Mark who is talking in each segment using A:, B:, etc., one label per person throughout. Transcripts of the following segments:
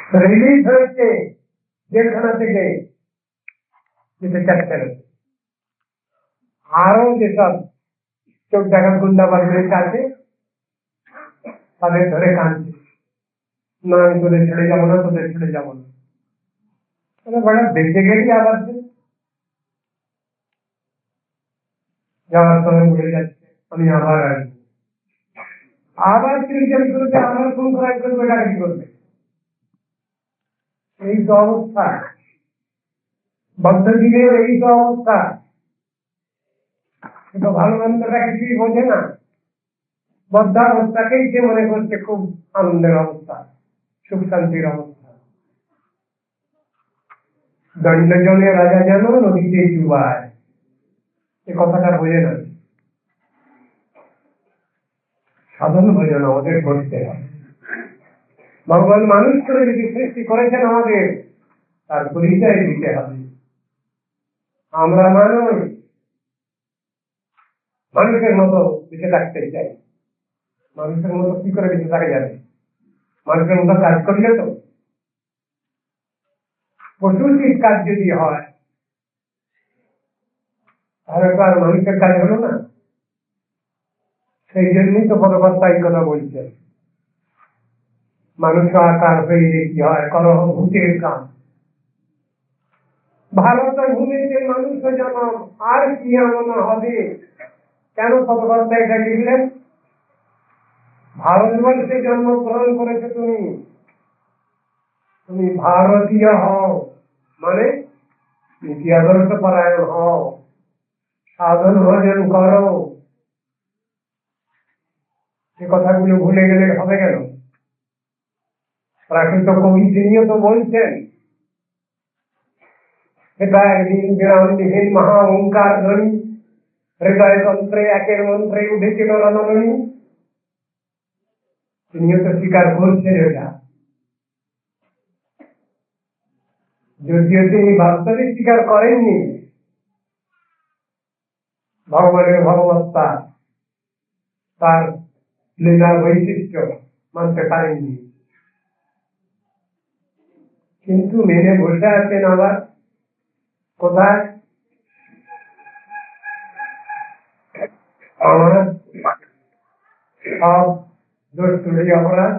A: Release হয়েছে জেলখানা থেকে যেতে চাচ্ছেন। আরো যেসব চোখ দেখা গুন্ডাবাজির আছে তাদের ধরে কাঁদছে, না আমি তোদের ছেড়ে যাবো না, তোদের ছেড়ে যাবো না। বড় বেঁচে গেলি আবার যাওয়ার সময় বলে যাচ্ছে আমি আবার আসবো, আবার ক্রিকেট করবে, আবার ফোন করাই করবে, ডাকাতি করবে। এই তো অবস্থা, বদ্ধজীবীর এই তো অবস্থা। কিন্তু ভালো মন্দটা কিছুই বোঝে না, বদ্ধাবস্থাকেই সে মনে করছে খুব আনন্দের অবস্থা, সুখ শান্তির অবস্থা। দণ্ড জলে রাজা যেন নদীতে ডুবায়, এ কথাটা বোঝে না। সাধন ভোজন আমাদের করতে হবে। ভগবান মানুষ করে যদি সৃষ্টি করেছেন আমাদের, তার পরিচয় দিতে হবে। আমরা মানুষ, মানুষের মতো বেঁচে থাকতে চাই। মানুষের মতো কি করে বেঁচে থাকা যাবে? মানুষের মতো কাজ করলে তো, পশুচিত কাজ যদি হয় তাহলে তো আর মানুষের কাজ হলো না। সেই জন্যই তো ভগবত্তা এই কথা বলছে, মানুষ আকার হয়ে কি হয়, করহ ভূতের কাম। ভারত ভূমিতে মানুষ জন্ম, আর কি এমন হবে? কেন ভগবত্তা এটা লিখলেন? ভারতবর্ষে জন্মগ্রহণ করেছে তুমি, তুমি ভারতীয় হও, মানে নীতি আদর্শ পরায়ণ হও, সাধন ভজন করো। সে কথাগুলো ভুলে গেলে হবে কেন? প্রাকৃত কবি তিনিও তো বলছেন, এটা একদিন বিরামবিহীন মহা ওঙ্কার ধ্বনি, হৃদয় তন্ত্রে একের মন্ত্রে উঠেছিল রণনী। তিনিও তো স্বীকার করছেন এটা, যদিও তিনি বাস্তবে স্বীকার করেননি ভগবানের ভগবত্তা, তার লীলার বৈশিষ্ট্য মানতে পারেননি, কিন্তু মেনে বসে আছেন। আবার কোথায়? আমার সব দোষ তুলে অপরাধ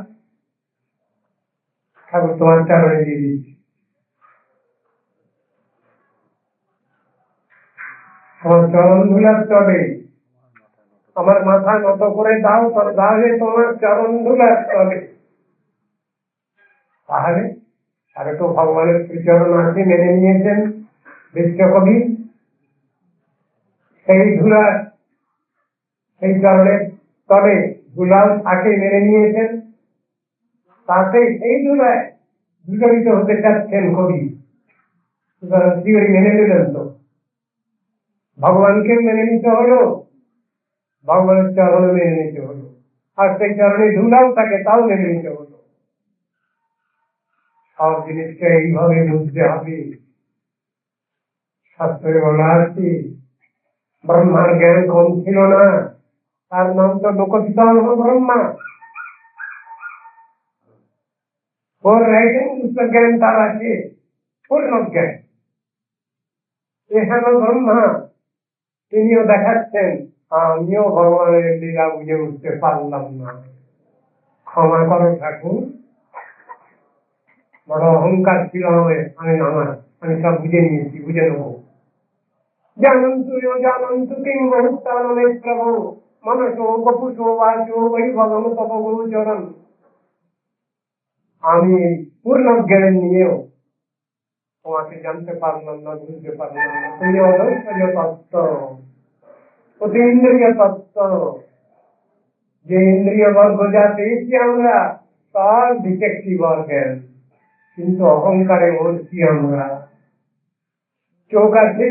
A: ঠাকুর তোমার চরণে দিয়ে দিচ্ছি, আমার চরণ ধুলার চলে, আমার মাথা নত করে দাও, তাহলে তোমার চরণ ধুলার চলে। তাহলে আরে তো ভগবানের শ্রীচরণ আছে, মেনে নিয়েছেন বিশ্বকবি, সেই ধুলা, সেই চরণের তলে ধুলাও থাকে, মেনে নিয়েছেন, তাতে সেই ধুলায় বিচলিত হতে চাচ্ছেন কবি। সুতরাং মেনে নিলেন তো, ভগবানকে মেনে নিতে হলো, ভগবানের চরণ মেনে নিতে হলো, আর সেই চরণে ধুলাও থাকে তাও মেনে নিতে হলো। সব জিনিসকে এইভাবে বুঝতে হবে। শাস্ত্রে বলা আছে, ব্রহ্মার জ্ঞান কম ছিল না, তার নাম তো লোকপিতা ব্রহ্মা। ওর রাইটিং জ্ঞান তার আছে, পূর্ণ জ্ঞান। এখানে ব্রহ্মা তিনিও দেখাচ্ছেন, আমিও ভগবানের লীলা বুঝে উঠতে পারলাম না, ক্ষমা করো ঠাকুর, বড় অহংকার ছিল আমার, আমি সব বুঝে নিয়েছি, বুঝে নেবো। জানন্তু জানন্তু কিং বহুস্থানে প্রভু মনসো বপুষো বাচো বৈভবম তপ গুরুচরণ। আমি পূর্ণ জ্ঞান নিয়েও তোমাকে জানতে পারলাম না, বুঝতে পারলাম না। তুমি অদৈশ্বর্য তত্ত্ব, অতীন্দ্রিয় তত্ত্ব, যে ইন্দ্রিয় বর্গ যা পেয়েছি আমরা সব ডিটেকটিভ অর্গান, কিন্তু অহংকারে মরছি আমরা। চোখ আছে,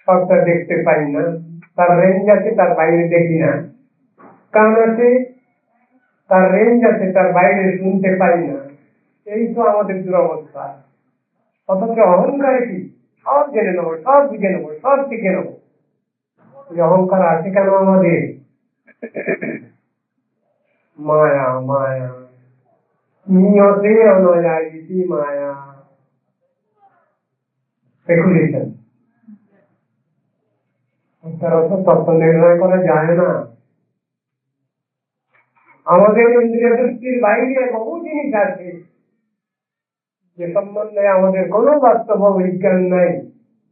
A: সবটা দেখতে পাই না, তার রেঞ্জ আছে, তার বাইরে দেখি না। কান আছে, তার রেঞ্জ আছে, তার বাইরে শুনতে পাই না। এই তো আমাদের দুরবস্থা। অথচ অহংকারে কি, সব জেনে নেবো, সব বুঝে নেবো, সব শিখে নেবো। এই অহংকার আছে কেন আমাদের? মায়া, মায়া। নিয়তে অনুযায়ী মায়া স্পেকুলেশন, তার অর্থ তত্ত্ব নির্ণয় করা যায় না। আমাদের ইন্দ্রিয় দৃষ্টির বাইরে বহু জিনিস আছে যে সম্বন্ধে আমাদের কোনো বাস্তব বিজ্ঞান নাই,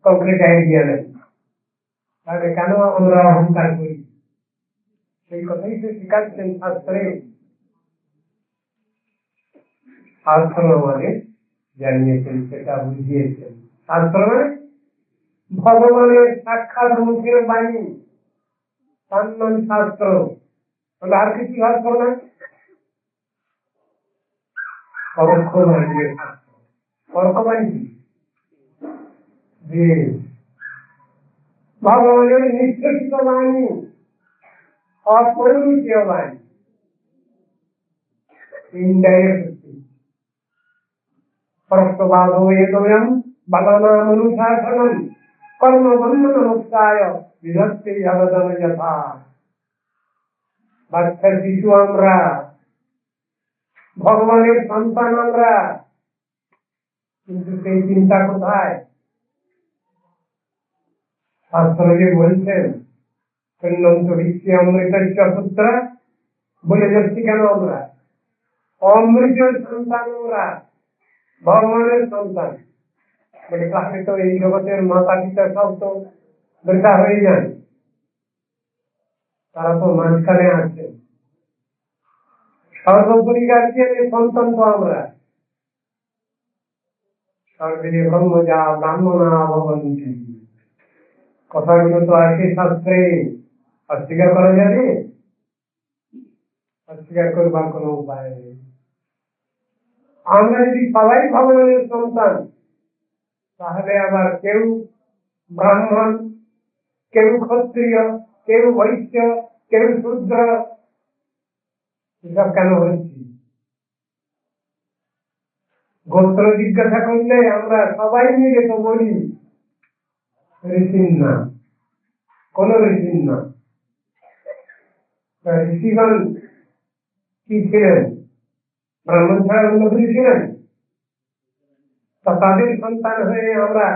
A: কংক্রিট আইডিয়া নেই। তাহলে কেন আমরা অহংকার করি? সেই কথাই তো শিখাচ্ছেন শাস্ত্রে। শাস্ত্র আমাদের জানিয়েছেন, সেটা বুঝিয়েছেন। শাস্ত্র মানে ভগবানের সাক্ষাৎ মুখের বাণী, তার নাম শাস্ত্র। বলে আর কিছু শাস্ত্র না, পরোক্ষ বাণী। পরোক্ষ বাণী যে ভগবানের নিঃশ্বাসিত বাণী, অপরিচিত বাণী, ইনডাইরেক্ট। পরোক্ষভাবো এতোয়ম বালানামনুশাসনম কর্মবন্ধনমুক্তায় বিভক্তি জগদম যথা। বাচ্চা শিশু আমরা, ভগবানের সন্তান আমরা, কিন্তু সেই চিন্তা কোথায়? শাস্ত্র যে বলছেন সন্ন্যন্ত ভিত্তি অমৃতস্য পুত্র, বলে যাচ্ছি কেন আমরা? অমৃতের সন্তান আমরা, ভগবানের সন্তান। বলে তাহলে তো এই জগতের মাতা পিতা সব তো বৃথা হয়ে যায়, তারা তো মাঝখানে আছে। সর্বোপরি গার্জিয়ানের সন্তান তো আমরা। সর্বে ব্রহ্মজা ব্রাহ্মণা ভবন্তি, কথাগুলো তো আছে শাস্ত্রে। অস্বীকার করা যাবে? অস্বীকার করবার কোন উপায় নেই। আমরা যদি সবাই ভগবানের সন্তান, তাহলে আবার কেউ ব্রাহ্মণ, কেউ ক্ষত্রিয়, কেউ বৈশ্য, কেউ শূদ্র, এসব কেন হচ্ছে? গোত্র জিজ্ঞাসা করলে আমরা সবাই মিলে তো বলি ঋষির না, কোন ঋষির না। ঋষিগণ কি ছিলেন? ব্রাহ্মণ ছাড়া অন্য কিছু ছিলেন? তা তাদের সন্তান হয়ে আমরা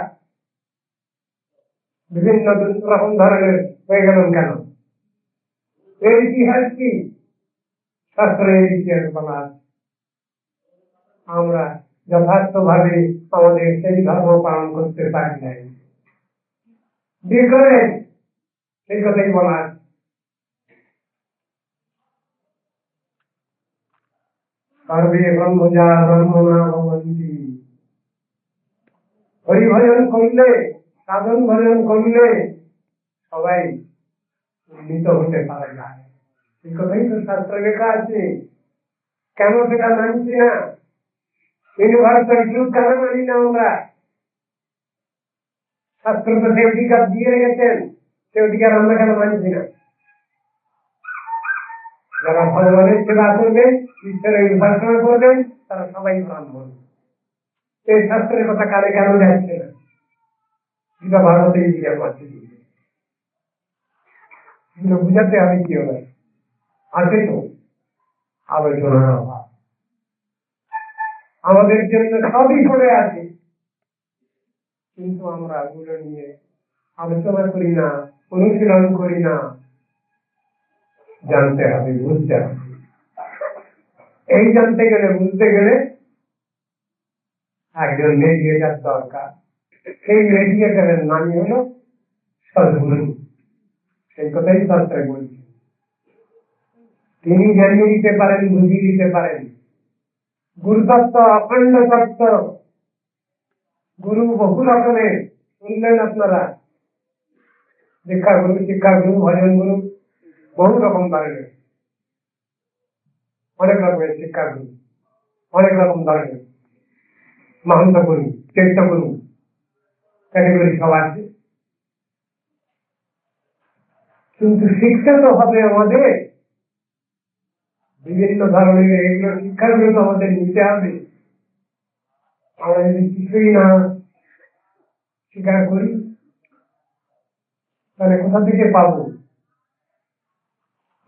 A: বিভিন্ন রকম ধরনের হয়ে গেলাম কেন? এর ইতিহাস কি? শাস্ত্রের ইতিহাস বলা আছে। আমরা যথার্থ ভাবে আমাদের সেই ধর্ম পালন করতে পারি নাই। সেই কথাই বলা আছে। সর্বে ব্রহ্মজা ব্রাহ্মণা ভবন্তি। হরিভজন করলে, সাধন ভজন করলে সবাই উন্নীত হতে পারা যায়। এই কথাই তো শাস্ত্রে লেখা আছে। কেন সেটা মানছি না? ইউনিভার্সাল ট্রুথ কেন মানি না আমরা? শাস্ত্র তো সে অধিকার দিয়ে রেখেছেন, সে অধিকার আমরা কেন মানছি না? যারা ভগবানের সেবা করবেন, ঈশ্বরের উপাসনা করবেন, তারা সবাই ব্রাহ্মণ। এই শাস্ত্রের কথা কানে কেন যাচ্ছে না? এটা ভারতে ইন্ডিয়া পাচ্ছে, বুঝাতে হবে কি হবে? আছে তো আলোচনার অভাব। আমাদের জন্য সবই করে আছে, কিন্তু আমরা ওগুলো নিয়ে আলোচনা করি না, অনুশীলন করি না। জানতে হবে, বুঝতে হবে। এই জানতে গেলে, বুঝতে গেলে একজন মেডিয়েটার দরকার। সেই মেডিয়েটারের নামই হলো সদ্গুরু। সেই কথাই শাস্ত্রে বলছি। তিনি জানিয়ে দিতে পারেন, বুঝিয়ে দিতে পারেন। গুরু তত্ত্ব অখণ্ড তত্ত্ব। গুরু বহু রকমের, শুনলেন আপনারা, দীক্ষা গুরু, শিক্ষা গুরু, ভজন গুরু, বহু রকম ধরনের, অনেক রকমের শিক্ষা গুরু, অনেক রকম ধরনের মহন্ত গুরু, চৈত্য গুরু, ক্যাটেগরি সব আছে। কিন্তু শিক্ষা তো হবে আমাদের বিভিন্ন ধরনের। এগুলো শিক্ষাগুলো তো আমাদের নিতে হবে। আমরা যদি কিছুই না স্বীকার করি, তাহলে কোথা থেকে পাবো?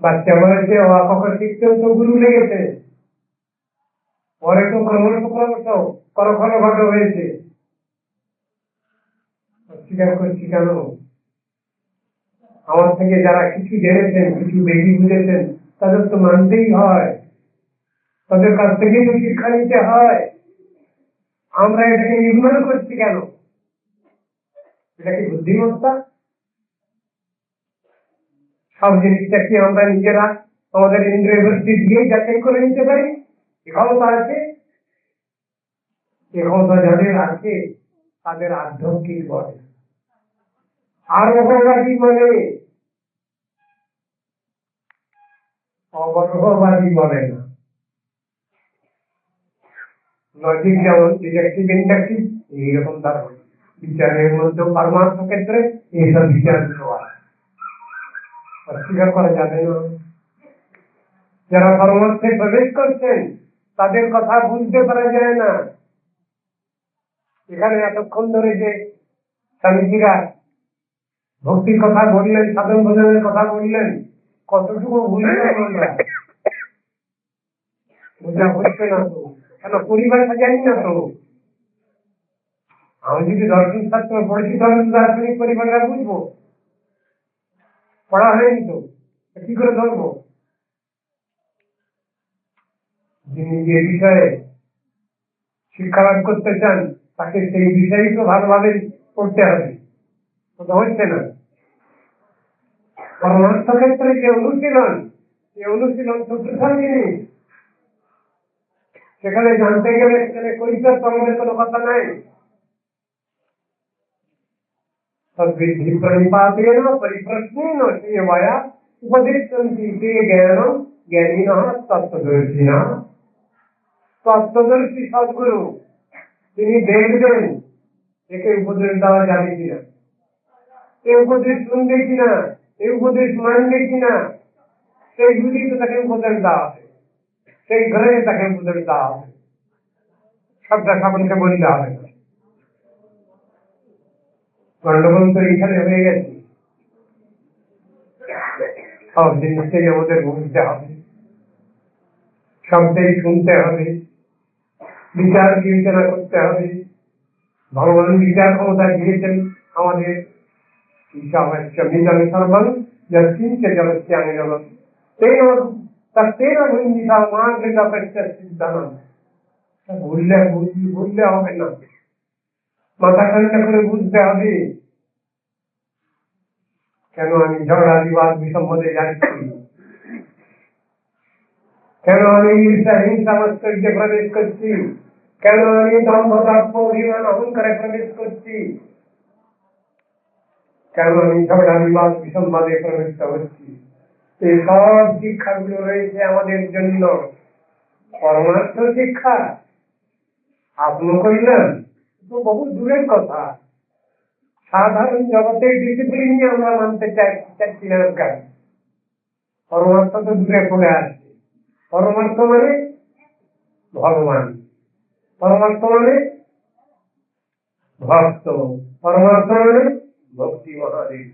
A: বাচ্চা বয়সে অ আ ক খ শিখতেও তো গুরু লেগেছে। পরে তো ক্রমশ ক্রমশ করখণ্ড ঘট হয়েছে। অস্বীকার করছি কেন? আমার থেকে যারা কিছু জেনেছেন, কিছু বেশি বুঝেছেন, তাদের তো মানতেই হয়, তাদের কাছ থেকে তো শিক্ষা নিতে হয়। আমরা এটাকে ইগনোর করছি কেন? এটা কি বুদ্ধিমত্তা? সব জিনিসটা কি আমরা নিজেরা আমাদের ইন্দ্রিয় বৃত্তি দিয়ে যাচাই করে নিতে পারি? এ ক্ষমতা আছে? এ ক্ষমতা যাদের আছে তাদের আধ্যাত্মিক বলে। আর অগর্ভবাদী মানে অগর্ভবাদী বলে না। লজিক যেমন ডিডাকটিভ ইন্ডাকটিভ, এইরকম তার বিচারের মধ্যে পরমার্থ ক্ষেত্রে এইসব বিচার দেওয়া অস্বীকার করা যাবে না। যারা পরমার্থে প্রবেশ করছেন তাদের কথা বুঝতে পারা যায় না। এখানে এতক্ষণ ধরে যে স্বামীজিরা ভক্তির কথা বললেন, সাধন ভজনের কথা বললেন, কতটুকু বুঝলাম আমরা? বোঝা হচ্ছে না তো, কেন পরিভাষা জানি না তো। আমি যদি দর্শন শাস্ত্র পড়েছি তাহলে দার্শনিক পরিভাষা বুঝবো, পড়া হয়নি তো, কি করে ধরবো? যিনি যে বিষয়ে শিক্ষালাভ করতে চান তাকে সেই বিষয়ই তো ভালোভাবে পড়তে হবে, তো হচ্ছে না। পরমার্থ ক্ষেত্রে যে অনুশীলন, এই অনুশীলন তো পৃথক জিনিস। সেখানে জানতে গেলে সেখানে কৈফিয়ত প্রমাণের কোনো কথা নাই। तद्विधि प्रणिपातेन परिप्रश्नेन सेवया उपदिष्टन्ति ते ज्ञानं ज्ञानिनः तत्त्वदर्शिनः। তত্ত্বদর্শী সদ্গুরু তিনি দেখবেন একে উপদেশ দেওয়া যাবে কিনা, এই উপদেশ শুনবে কিনা, এই উপদেশ মানবে কিনা, সেই বুঝেই তো তাকে উপদেশ দেওয়া হবে, সেই ঘরে তাকে উপদেশ দেওয়া হবে। সবটা সকলকে বলতে হবে না। গন্ডগোল তো এইখানে হয়ে গেছে। সব জিনিসটাই আমাদের বুঝতে হবে, সবটাই শুনতে হবে, বিচার বিবেচনা করতে হবে। ভগবান বিচার ক্ষমতা দিয়েছেন আমাদের। সর্বং যৎকিঞ্চ জগৎযাং জগৎ তেন তত্তেন ভুঞ্জিতা মাতৃকা সিদ্ধান। ভুললে হবে না, মাথা ঠান্ডা করে বুঝতে হবে। কেন আমি ঝগড়া বিবাদ বিসম্মদে যাচ্ছি? কেন আমি ঈর্ষা হিংসা মস্তকে প্রবেশ করছি? কেন আমি দম্ভ দর্প অভিমান অহংকারে প্রবেশ করছি? কেন আমি ঝগড়া বিবাদ বিসম্বাদে প্রবৃত্ত হচ্ছি? এই সব শিক্ষাগুলো রয়েছে আমাদের জন্য পরমার্থ শিক্ষা, আত্মকল্যাণ তো বহু দূরের কথা। সাধারণ জগতের ডিসিপ্লিন নিয়ে আমরা মানতে চাচ্ছি না। পরমার্থ তো দূরে পড়ে আসছে। পরমার্থ মানে ভগবান, পরমার্থ মানে ভক্ত, পরমার্থ মানে ভক্তি মহাদেব।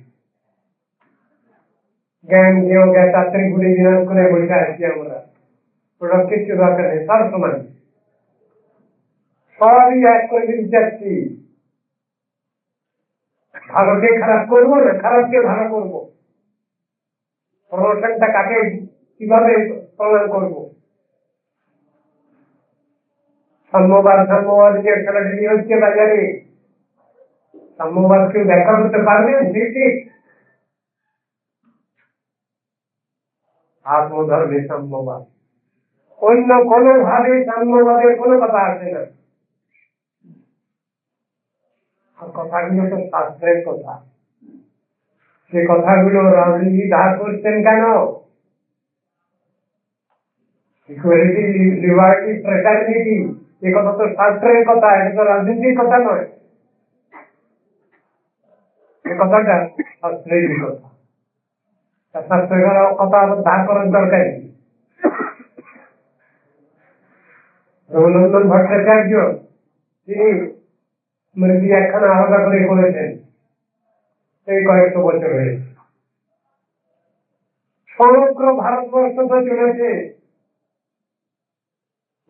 A: জ্ঞান জ্ঞেয় জ্ঞাতা ত্রিগুণী বিনাশ করে বসে আছি আমরা, ওটা কিছু দরকার নেই। সব সমান, সবই এক করে দিতে চাচ্ছি। ভালোকে খারাপ করবো না, খারাপকে ভালো করবো। প্রমোশনটা কাকে কিভাবে প্রমাণ করবো? সাম্যবাদ সাম্যবাদ যে খেলাধুলি হচ্ছে বাজারে, সাম্যবাদ কেউ ব্যাখ্যা করতে পারবেন? ঠিক আত্মধর্মে সাম্যবাদ, অন্য কোনো ভাবে সাম্যবাদের কোনো কথা আসে না। আর কথাগুলো তো শাস্ত্রের কথা, সে কথাগুলো রাজনীতি ধার করছেন কেন? ইকুয়ালিটি, লিবার্টি, ফ্রেটার্নিটি, এ কথা তো শাস্ত্রের কথা, এটা তো রাজনীতির কথা নয়। এ কথাটা শাস্ত্রেরই কথা, শাস্ত্রের কথা আবার ধার করার দরকার নেই। রঘুনন্দন ভট্টাচার্য তিনি স্মৃতি একখানা আলাদা করে করেছেন, এই কয়েকশো বছর হয়েছে। সমগ্র ভারতবর্ষ তো চলেছে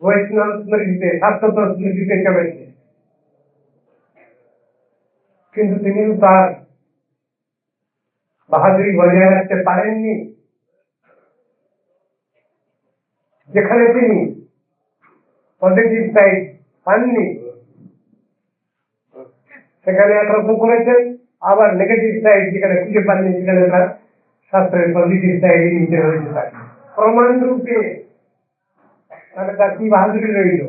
A: বৈষ্ণব স্মৃতিতে, শাশ্বত স্মৃতিতে চলেছে, কিন্তু তিনি তার বাহাদুরি বজায় রাখতে পারেননি। যেখানে তিনি পজিটিভ সাইড পাননি সেখানে একরকম করেছেন, আবার নেগেটিভ সাইড যেখানে খুঁজে পাননি সেখানে তার শাস্ত্রের পজিটিভ সাইড নিতে হয়েছে। তাকে প্রমাণ রূপে তাহলে তার কি বাহাদুরি রইল?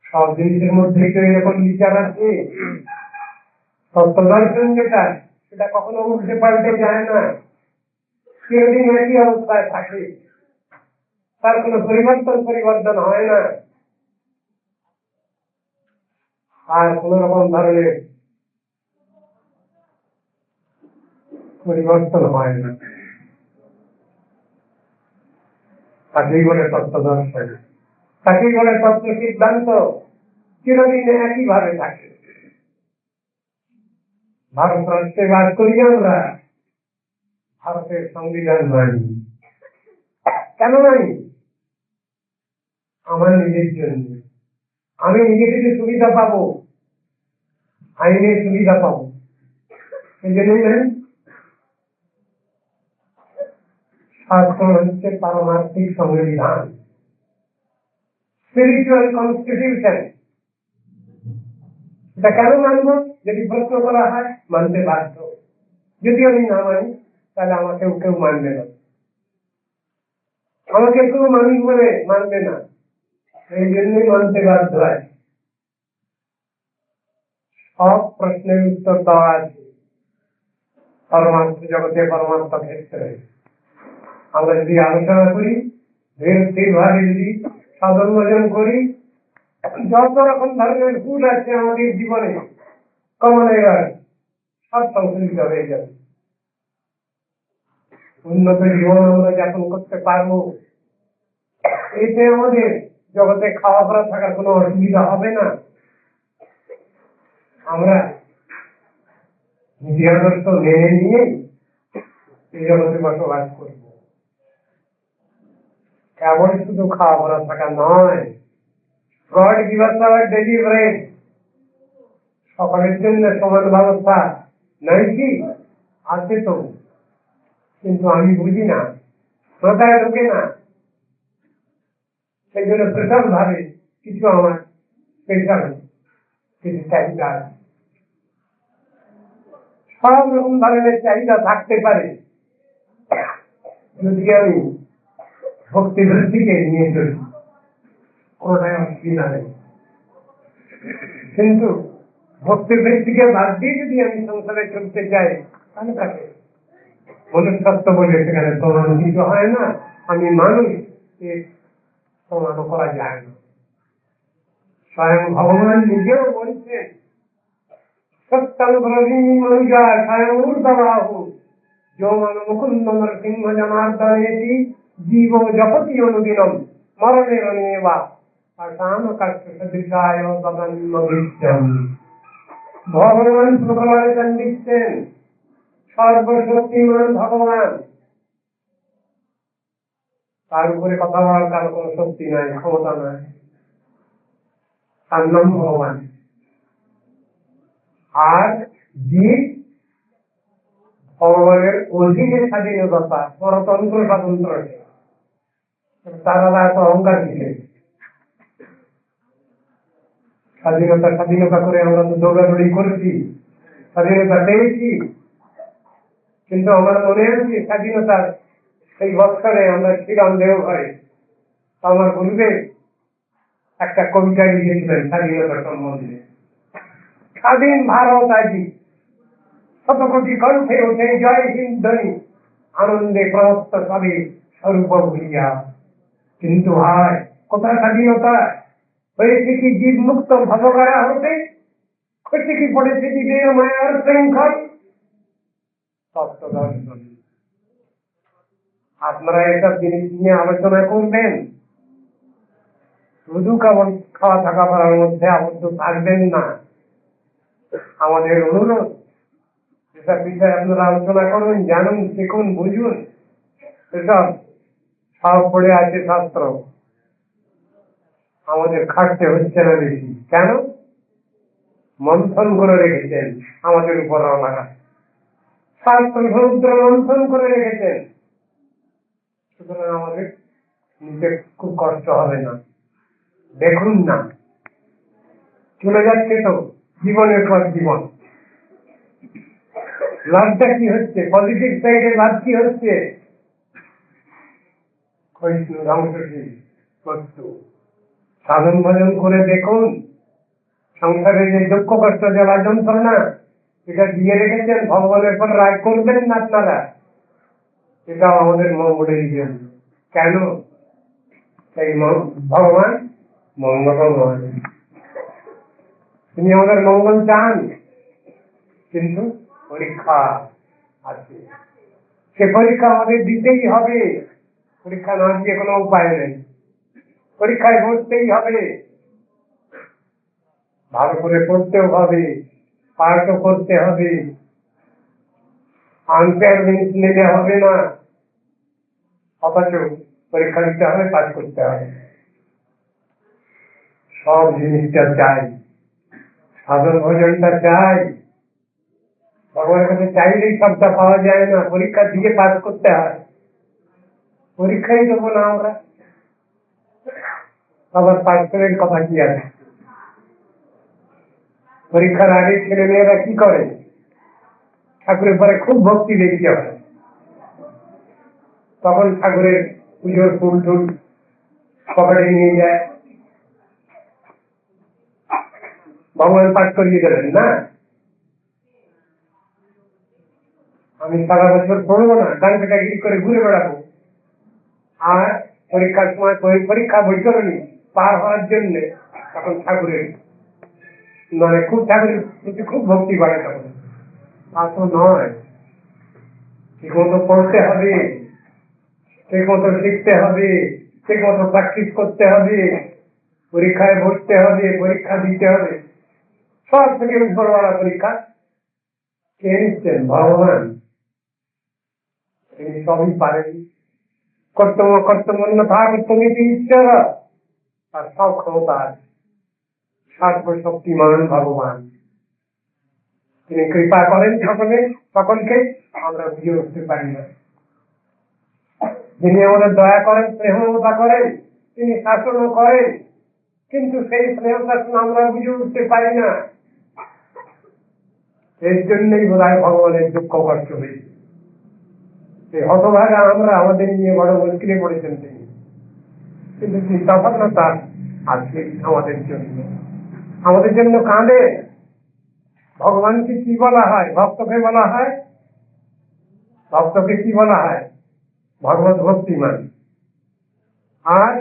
A: সব জিনিসের মধ্যে তো এরকম বিচার আছে। তত্ত্ব দর্শন যেটা, সেটা কখনো উল্টে পাল্টে যায় না, চিরদিন একই অবস্থায় থাকে, তার কোনো পরিবর্তন হয় না, আর কোন রকম ধরনের পরিবর্তন হয় না। তাকেই বলে তত্ত্ব দর্শন, তাকেই বলে তত্ত্ব সিদ্ধান্ত, চিরদিন একইভাবে থাকে। ভারতবর্ষে বাস করি আমরা, ভারতের সংবিধান মানি। কেন মানি? আমার নিজের জন্য। আমি নিজে থেকে সুবিধা পাবো, আইনের সুবিধা পাবো, এই জন্যই মানি। শাস্ত্র হচ্ছে পারমার্থিক সংবিধান, স্পিরিচুয়াল কনস্টিটিউশন। এটা কেন মানব? যদি প্রশ্ন করা হয়, মানতে বাধ্য। যদি আমি না মানি তাহলে আমাকে কেউ মানবে না, আমাকে কেউ মানুষ বলে মানবে না, এই জন্যই মানতে বাধ্য হয়। সব প্রশ্নের উত্তর দেওয়া আছে পরমার্থ জগতে, পরমার্থ ক্ষেত্রে। আমরা যদি আলোচনা করি, ভাবে যদি সাধন করি, যত রকম ধরনের ভুল আছে আমাদের জীবনে কমনের সব সংশোধিত হয়ে যাবে। উন্নত জীবন আমরা যাপন করতে পারবো, এতে আমাদের জগতে খাওয়া পড়া থাকার কোনো অসুবিধা হবে না। আমরা নীতি আদর্শ মেনে নিয়ে এই জগতে বসবাস করবো। কেবল শুধু খাওয়া পড়া থাকা নয়, god give us our daily bread, সকলের জন্য সমান ব্যবস্থা নাই কি? আছে তো, কিন্তু আমি বুঝি না, মাথায় ঢোকে না। সেই জন্য স্পেশাল ভাবে কিছু আমার স্পেশাল কিছু চাহিদা আছে। সব রকম ধরনের চাহিদা থাকতে পারে যদি আমি ভক্তি বৃদ্ধিকে নিয়ে চলি, কোনটাই অসুবিধা নেই। কিন্তু ভক্তি বৃদ্ধিকে বাদ দিয়ে যদি আমি সংসারে চলতে চাই, তাহলে তাকে মনুষ্যত্ব বলে সেখানে প্রমাণ কিছু হয় না। আমি মানুষ, প্রমাণ করা যায় না। স্বয়ং ভগবান নিজেও বলছেন, সত্যং ব্রবীমি মনুজা স্বয়ং ঊর্ধ্ববাহু যো মন মুকুন্দ নরসিংহ জনার্দনেতি জীব জপতি অনুদিনম মরণের নেবা আসাম কষ্ট সদৃশায় তদন্মভীষ্যম। ভগবান প্রবলেন দিচ্ছেন, সর্বশক্তিমান ভগবান, তার উপরে কথা বলার কারো কোন শক্তি নাই, ক্ষমতা নাই। তার নাম ভগবান। আর জীব ভগবানের অধীনে স্বাধীনতা, পরতন্ত্র স্বাতন্ত্র, তারা এত অহংকার দিলে স্বাধীনতা করে আমরা তো দৌড়াদৌড়ি করেছি, স্বাধীনতা পেয়েছি, কিন্তু আমার মনে আছে স্বাধীনতার সেই বৎসরে আমরা ছিলাম দেওঘরে, আমার গুরুদেব একটা কবিতা লিখেছিলেন স্বাধীনতা সম্বন্ধে। স্বাধীন ভারত আজি শত কোটি কণ্ঠে ওঠে জয় হিন্দ ধ্বনি, আনন্দে প্রহস্ত সবে স্বরূপ ভুলিয়া। কিন্তু ভাই, কোথায় স্বাধীনতা? হয়েছে কি জীব মুক্ত ভবঘরা হতে? হয়েছে কি পড়েছে জীবের মায়ার শৃঙ্খল? তত্ত্ব দর্শন। আপনারা এসব জিনিস নিয়ে আলোচনা করবেন, শুধু কেবল খাওয়া থাকা করার মধ্যে আবদ্ধ থাকবেন না। আমাদের অনুরোধ, যেসব বিষয়ে আপনারা আলোচনা করবেন, জানুন, শিখুন, বুঝুন, এসব সব পড়ে আছে শাস্ত্র। আমাদের খাটতে হচ্ছে না বেশি। কেন? মন্থন করে রেখেছেন আমাদের উপর রওনা, শাস্ত্র সমুদ্র মন্থন করে রেখেছেন। সুতরাং আমাদের নিতে খুব কষ্ট হবে না। দেখুন না, চলে যাচ্ছে তো জীবনের পর জীবন। লাভটা কি হচ্ছে? পজিটিভ সাইডে লাভ কি হচ্ছে? সাধন ভজন করে দেখুন, সংসারে যে দুঃখ কষ্ট জ্বালা যন্ত্রণা এটা দিয়ে রেখেছেন, ভগবানের পর রাগ করবেন না আপনারা। এটাও আমাদের মঙ্গলের জন্য। কেন? এই ভগবান মঙ্গল ভগবান, তিনি আমাদের মঙ্গল চান, কিন্তু পরীক্ষা আছে। সে পরীক্ষা আমাদের দিতেই হবে। পরীক্ষা না দিয়ে কোনো উপায় নেই, পরীক্ষায় বসতেই হবে। ভালো করে পড়তেও হবে, পাঠও করতে হবে, আনফেয়ার জিনিস নিতে হবে না, অথচ পরীক্ষা দিতে হবে, পাঠ করতে হবে। সব জিনিসটা চাই, সাধন ভজনটা চাই। ভগবানের কাছে চাইলেই সবটা পাওয়া যায় না, পরীক্ষা দিয়ে পাঠ করতে হয়। পরীক্ষাই দেবো না আমরা, আবার পাঠ করে কথা কি আছে? পরীক্ষার আগে ছেলে মেয়েরা কি করে? ঠাকুরের পরে খুব ভক্তি দেখিতে হয়, তখন ঠাকুরের পুজোর ফুল টুল পকেটে নিয়ে যায়, ভগবান পাঠ করিয়ে দেবেন না। আমি সারা বছর পড়বো না, ডানপিটাগিরি করে ঘুরে বেড়াবো, আর পরীক্ষার সময় পরীক্ষা বৈতরণী পার হওয়ার জন্য তখন ঠাকুরের মানে খুব ঠাকুরের প্রতি খুব ভক্তি বাড়ে। তখন তা তো নয়, ঠিক মতো পড়তে হবে, ঠিক মতো শিখতে হবে, ঠিক মতো প্র্যাকটিস করতে হবে, পরীক্ষায় বসতে হবে, পরীক্ষা দিতে হবে। সব থেকে বড় পরীক্ষা কে নিচ্ছেন? ভগবান। তিনি সবই পারেন। কর্তব্য কর্তব্য ভাগ তুমি ঈশ্বর, আর সব ক্ষমতা আছে সর্বশক্তিমান ভগবান। তিনি কৃপা করেন সকলকে, আমরা বুঝে উঠতে পারি না। যিনি আমাদের দয়া করেন, স্নেহমতা করেন, তিনি শাসনও করেন, কিন্তু সেই স্নেহ শাসন আমরা বুঝে উঠতে পারি না। এর জন্যই বোধ হয় ভগবানের দুঃখ কষ্ট হয়েছে। এই হতভাগা আমরা আমাদের নিয়ে বড় মুশকিলে পড়েছেন তিনি, কিন্তু চিন্তাভাবনা আজকে আমাদের জন্য কাঁদে। ভগবানকে কি বলা হয়? ভক্তকে বলা হয়, ভক্তকে কি বলা হয়? ভগবত ভক্তিমান। আর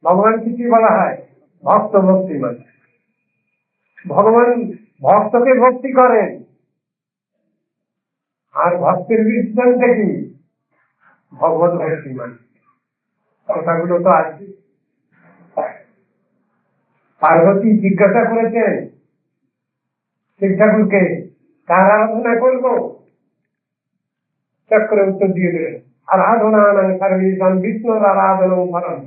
A: ভগবানকে কি বলা হয়? ভক্ত ভক্তিমান। ভগবান ভক্তকে ভক্তি করেন, আর ভক্তের দৃষ্টান্ত কি? ভগবত ভক্তিমান। কথাগুলো তো আছে। পার্বতী জিজ্ঞাসা করেছেন শিব ঠাকুরকে, কার আরাধনা করবো? চক্রে উত্তর দিয়ে দেবেন, আরাধনা সর্বেশাং বিষ্ণুর আরাধনা ফলম।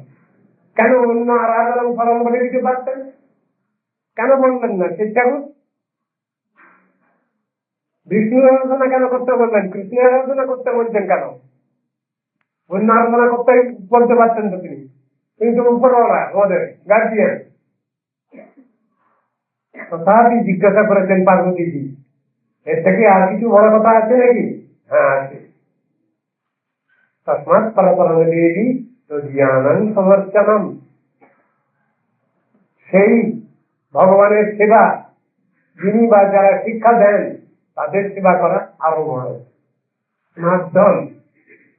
A: কেন অন্য আরাধনা ফলম বলে দিতে পারতেন, কেন বললেন না? শিব ঠাকুর বিষ্ণুর আরাধনা কেন করতে বললেন? কৃষ্ণের আরাধনা করতে বলছেন কেন? অন্য আরাধনা করতে বলতে পারতেন তো তিনি, কিন্তু উপরওয়ালা আমাদের গার্জিয়ান। তথাপি জিজ্ঞাসা করেছেন পার্বতীজি, এর থেকে আর কিছু বড় কথা আছে নাকি? হ্যাঁ আছে। তস্মাৎ পরপরম দেবী জ্ঞানং সমর্চনম। সেই ভগবানের সেবা, যিনি বা যারা শিক্ষা দেন তাদের সেবা করা আরো বড় মাধ্যম,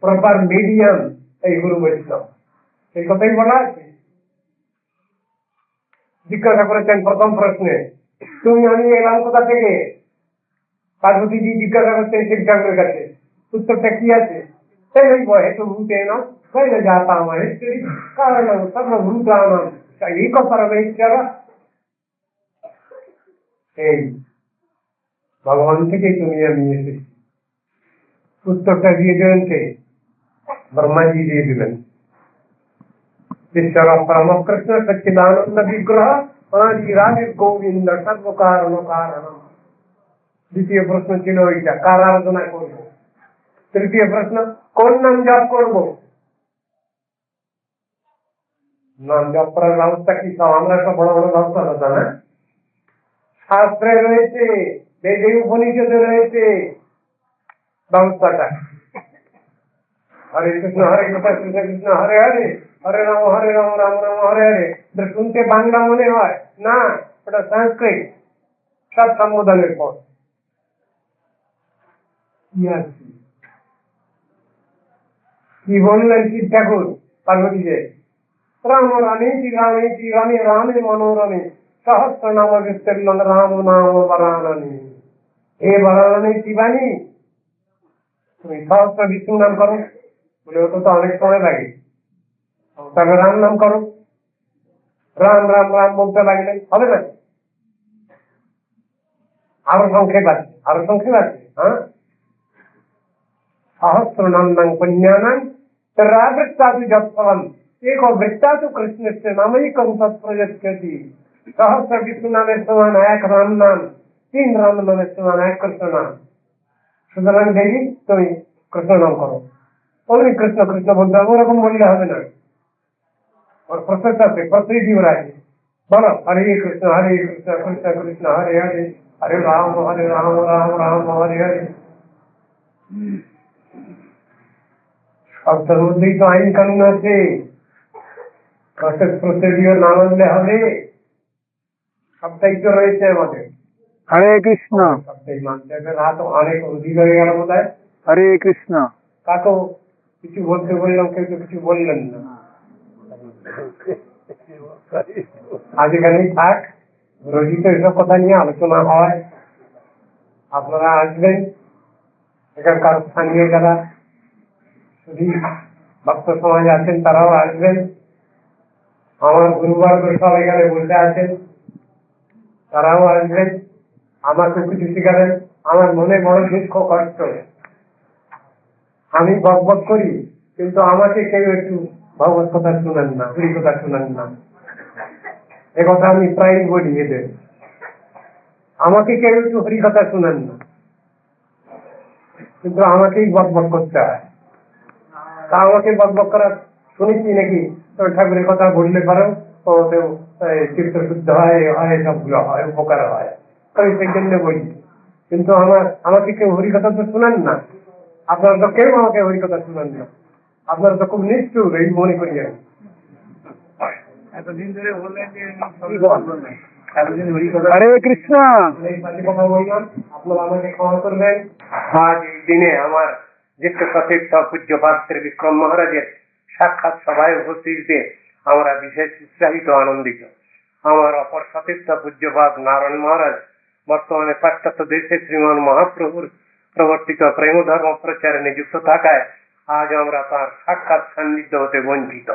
A: প্রপার মিডিয়াম এই গুরু বৈষ্ণব। এই কথাই বলা আছে। জিজ্ঞাসা করেছেন প্রথম প্রশ্নে, তুমি আমি এলাম কোথা থেকে? পার্বতীজি জিজ্ঞাসা করছেন শিব ঠাকুরের কাছে, উত্তরটা কি আছে? হেতু ভূতে না যাতা মহেশ্বরী কারণ সর্বভূতানাম এক পরমেশ্বর। এই ভগবান থেকে তুমি আমি এসেছি। উত্তরটা দিয়ে দেবেন কে? ব্রহ্মাজি দিয়ে দিলেন। ঈশ্বর পরম কৃষ্ণ সচ্চিদানন্দ বিগ্রহ অনাদিরাদির গোবিন্দ সর্বকারণ কারণ। দ্বিতীয় প্রশ্ন ছিল ওইটা, কার আরাধনা করবো। তৃতীয় প্রশ্ন, কোন নাম জপ করবো। নাম জপ করার ব্যবস্থা কি সব আমরা সব বড় বড় ব্যবস্থা হতো না। শাস্ত্রে রয়েছে, বেদে উপনিষদে রয়েছে ব্যবস্থাটা। হরে কৃষ্ণ কৃষ্ণ কৃষ্ণ হরে হরে, হরে রাম রাম রাম হরে হরে। শুনতে বাংলা মনে হয় না, ওটা সংস্কৃত, সব সম্বোধনের পর। কি বললেন শিব ঠাকুর পার্বতীকে, রাম রামেতি রামেতি রামে রামে মনোরমে সহস্র নাম বিস্তীর্ণ রাম নাম বরাননে। এ বরাননে শিবানী, তুমি সহস্র বিষ্ণু নাম করো। বলে ওটা তো অনেক সময় লাগে, তবে রাম নাম করো। রাম রাম রাম বলতে লাগলে হবে না, আরো সংক্ষেপ আছে, আরো সংক্ষেপ আছে। হ্যাঁ, সহস্র নাম পুণ্যানাং ত্রাবৃত্তাদু যৎফলম एको वृत्तादु कृष्णस्य नामैकं तत्प्रयच्छति। सहस्र विष्णु नामेर समान एक राम नाम, 3 राम नामेर समान एक कृष्ण नाम। সুতরাং দেখি তুমি কৃষ্ণ নাম করো। ওই কৃষ্ণ কৃষ্ণ বলতে হবে, ওরকম বললে হবে না। ওর প্রসেস আছে, প্রসিডিউর আছে। বলো হরে কৃষ্ণ কৃষ্ণ কৃষ্ণ হরে হরে, হরে রাম রাম রাম হরে হরে। সবটার মধ্যেই তো আইন কানুন আছে, প্রসেস প্রসিডিউর না মানলে হবে। সবটাই তো রয়েছে আমাদের।
B: হরে কৃষ্ণ।
A: সবটাই মানতে হবে। রাত অনেক অধিক হয়ে গেল বোধ হয়।
B: হরে কৃষ্ণ।
A: কাকেও কিছু বলতে বললাম, কেউ তো কিছু বললেন না। আজ এখানেই থাক, রোজই তো এসব কথা নিয়ে আলোচনা হয়। আপনারা আসবেন, এখানকার স্থানীয় যারা ভক্ত সমাজ আছেন তারাও আসবেন। আমার গুরুবর্গ সব এখানে বসে আছেন, তারাও আসবেন, আমাকে কিছু শিখাবেন। আমার মনে বড় দুঃখ কষ্ট, আমি বক বক করি কিন্তু আমাকে কেউ একটু ভগবত কথা শুনেন না, হরি কথা শুনেন না। একথা আমি প্রায় বলি এদের, আমাকে কেউ একটু হরি কথা শুনেন না, কিন্তু আমাকেই বক বক করতে হয়। তা আমাকে বক বক করা শুনেছি নাকি, ঠাকুরের কথা বললে পারো চিত্ত শুদ্ধ হয়, সবগুলো হয়, উপকার হয়, আমি সেই জন্য বলি। কিন্তু আমাকে কেউ হরি কথা তো শুনেন না। আপনারা তো কেউ আমাকে হরি কথা শুনেন না। আপনারা তো খুব নিষ্ঠুর, এই মনে করি আমি। এতদিন ধরে বললেন যে
B: হরে কৃষ্ণ।
A: কথা বললাম, আপনারা আমাকে ক্ষমা করবেন। আজ এই দিনে আমার জ্যেষ্ঠ সতীর্থ পূজ্যপাদ শ্রী বিক্রম মহারাজের সাক্ষাৎ সভায় উপস্থিত আমরা বিশেষ উৎসাহিত আনন্দিত। আমার অপর সতীর্থ পূজ্যপাদ নারায়ণ মহারাজ বর্তমানে পাশ্চাত্য দেশে শ্রীমান মহাপ্রভুর প্রবর্তিত প্রেম ধর্ম প্রচারে নিযুক্ত থাকায় আজ আমরা তার সাক্ষাৎ সান্নিধ্য হতে বঞ্চিত।